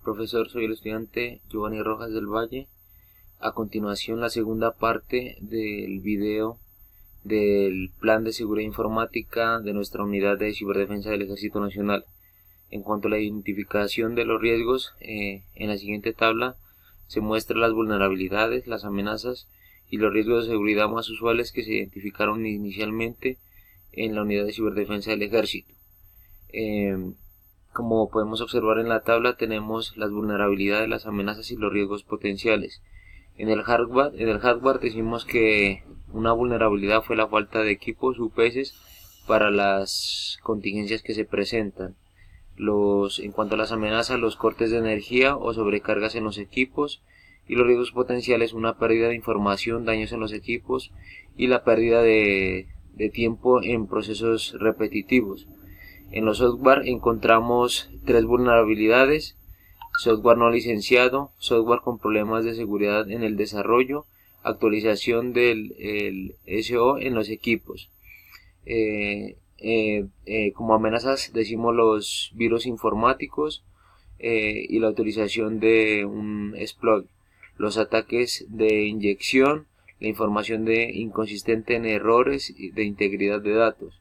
Profesor, soy el estudiante Giovanni Rojas del Valle. A continuación, la segunda parte del video del Plan de Seguridad Informática de nuestra Unidad de Ciberdefensa del Ejército Nacional. En cuanto a la identificación de los riesgos, en la siguiente tabla se muestran las vulnerabilidades, las amenazas y los riesgos de seguridad más usuales que se identificaron inicialmente en la Unidad de Ciberdefensa del Ejército. Como podemos observar en la tabla, tenemos las vulnerabilidades, las amenazas y los riesgos potenciales. En el hardware decimos que una vulnerabilidad fue la falta de equipos UPS para las contingencias que se presentan. En cuanto a las amenazas, los cortes de energía o sobrecargas en los equipos, y los riesgos potenciales, una pérdida de información, daños en los equipos y la pérdida de tiempo en procesos repetitivos. En los software encontramos tres vulnerabilidades: software no licenciado, software con problemas de seguridad en el desarrollo, actualización del SO en los equipos. Como amenazas decimos los virus informáticos y la utilización de un exploit, los ataques de inyección, la información inconsistente en errores de integridad de datos.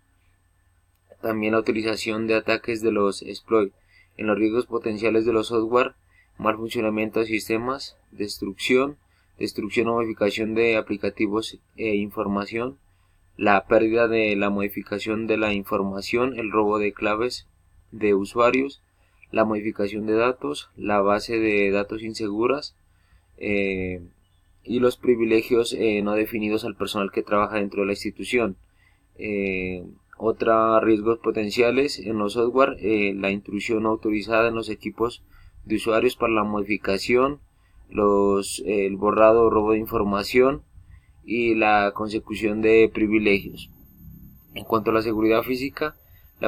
También la utilización de ataques de los exploits. En los riesgos potenciales de los software, mal funcionamiento de sistemas, destrucción o modificación de aplicativos e información, la pérdida de la modificación de la información, el robo de claves de usuarios, la modificación de datos, la base de datos inseguras y los privilegios no definidos al personal que trabaja dentro de la institución. Otros riesgos potenciales en los software, la intrusión no autorizada en los equipos de usuarios para la modificación, el borrado o robo de información y la consecución de privilegios. En cuanto a la seguridad física, la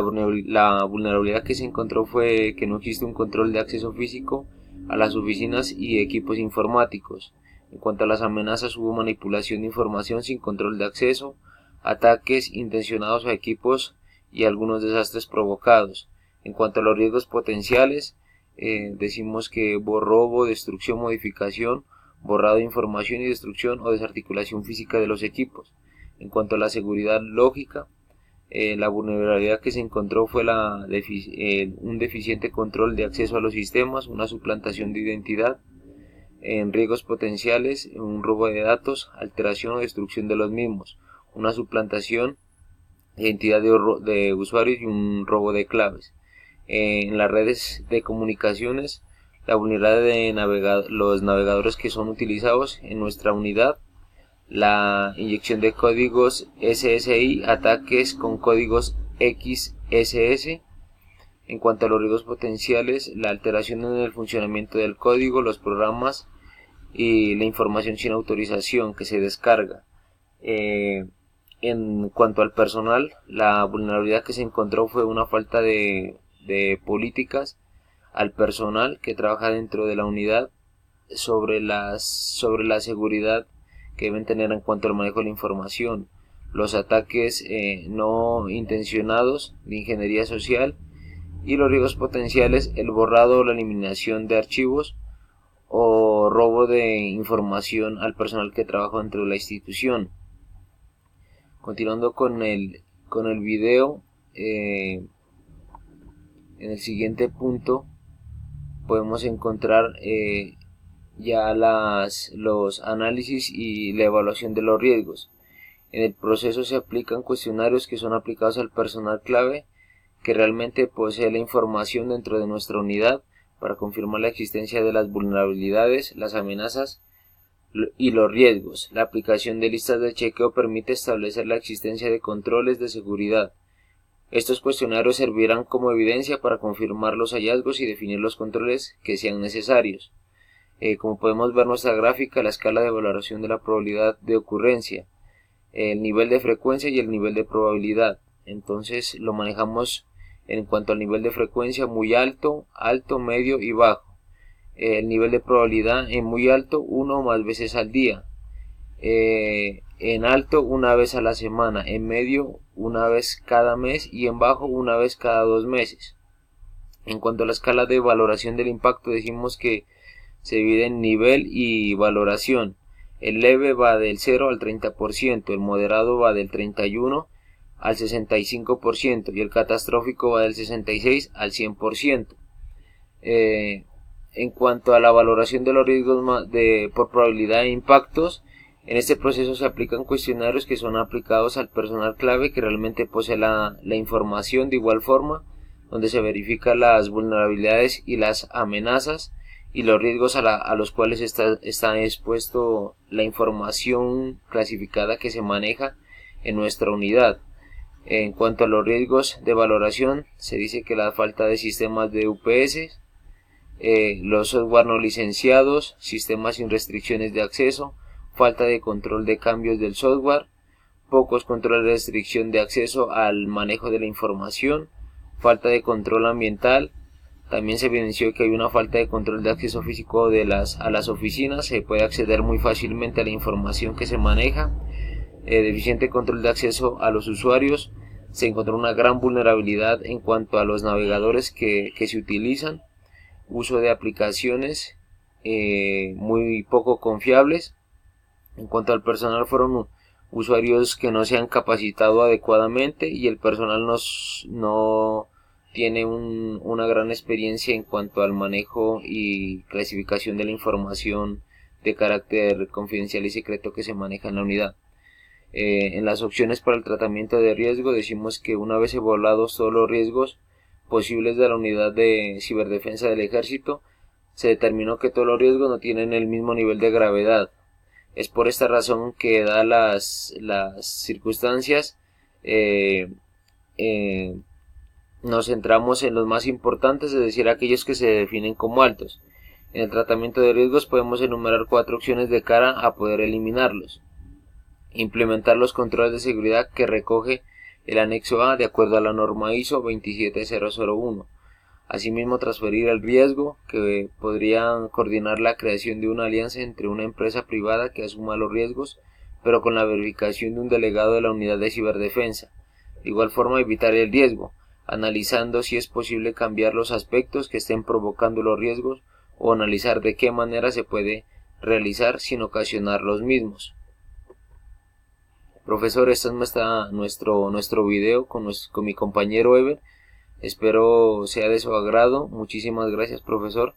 vulnerabilidad que se encontró fue que no existe un control de acceso físico a las oficinas y equipos informáticos. En cuanto a las amenazas, hubo manipulación de información sin control de acceso, ataques intencionados a equipos y algunos desastres provocados. En cuanto a los riesgos potenciales, decimos que hubo robo, destrucción, modificación, borrado de información y destrucción o desarticulación física de los equipos. En cuanto a la seguridad lógica, la vulnerabilidad que se encontró fue un deficiente control de acceso a los sistemas, una suplantación de identidad. En riesgos potenciales, un robo de datos, alteración o destrucción de los mismos, una suplantación de identidad de usuarios y un robo de claves. En las redes de comunicaciones, la vulnerabilidad de los navegadores que son utilizados en nuestra unidad, la inyección de códigos SSI, ataques con códigos XSS. En cuanto a los riesgos potenciales, la alteración en el funcionamiento del código, los programas y la información sin autorización que se descarga. En cuanto al personal, la vulnerabilidad que se encontró fue una falta de políticas al personal que trabaja dentro de la unidad sobre la seguridad que deben tener en cuanto al manejo de la información, los ataques no intencionados de ingeniería social y los riesgos potenciales, el borrado o la eliminación de archivos o robo de información al personal que trabaja dentro de la institución. Continuando con el video, en el siguiente punto podemos encontrar ya los análisis y la evaluación de los riesgos. En el proceso se aplican cuestionarios que son aplicados al personal clave que realmente posee la información dentro de nuestra unidad para confirmar la existencia de las vulnerabilidades, las amenazas y los riesgos. La aplicación de listas de chequeo permite establecer la existencia de controles de seguridad. Estos cuestionarios servirán como evidencia para confirmar los hallazgos y definir los controles que sean necesarios. Como podemos ver en nuestra gráfica, la escala de valoración de la probabilidad de ocurrencia, el nivel de frecuencia y el nivel de probabilidad. Entonces lo manejamos en cuanto al nivel de frecuencia: muy alto, alto, medio y bajo. El nivel de probabilidad en muy alto, 1 o más veces al día. En alto, una vez a la semana. En medio, una vez cada mes. Y en bajo, una vez cada 2 meses. En cuanto a la escala de valoración del impacto, decimos que se divide en nivel y valoración. El leve va del 0 al 30%, el moderado va del 31 al 65% y el catastrófico va del 66 al 100%. En cuanto a la valoración de los riesgos por probabilidad de impactos, en este proceso se aplican cuestionarios que son aplicados al personal clave que realmente posee la información de igual forma, donde se verifican las vulnerabilidades y las amenazas y los riesgos a los cuales está expuesto la información clasificada que se maneja en nuestra unidad. En cuanto a los riesgos de valoración, se dice que la falta de sistemas de UPS, los software no licenciados, sistemas sin restricciones de acceso, falta de control de cambios del software, pocos controles de restricción de acceso al manejo de la información, falta de control ambiental. También se evidenció que hay una falta de control de acceso físico a las oficinas, se puede acceder muy fácilmente a la información que se maneja, deficiente control de acceso a los usuarios, se encontró una gran vulnerabilidad en cuanto a los navegadores que se utilizan, uso de aplicaciones muy poco confiables. En cuanto al personal, fueron usuarios que no se han capacitado adecuadamente y el personal no tiene una gran experiencia en cuanto al manejo y clasificación de la información de carácter confidencial y secreto que se maneja en la unidad. En las opciones para el tratamiento de riesgo decimos que una vez evaluados todos los riesgos posibles de la unidad de ciberdefensa del ejército, se determinó que todos los riesgos no tienen el mismo nivel de gravedad. Es por esta razón que, dadas las circunstancias, nos centramos en los más importantes, es decir, aquellos que se definen como altos. En el tratamiento de riesgos podemos enumerar 4 opciones de cara a poder eliminarlos. Implementar los controles de seguridad que recoge el anexo A de acuerdo a la norma ISO 27001. Asimismo, transferir el riesgo, que podrían coordinar la creación de una alianza entre una empresa privada que asuma los riesgos, pero con la verificación de un delegado de la unidad de ciberdefensa. De igual forma, evitar el riesgo, analizando si es posible cambiar los aspectos que estén provocando los riesgos o analizar de qué manera se puede realizar sin ocasionar los mismos. Profesor, este es nuestro video con mi compañero Ever. Espero sea de su agrado. Muchísimas gracias, profesor.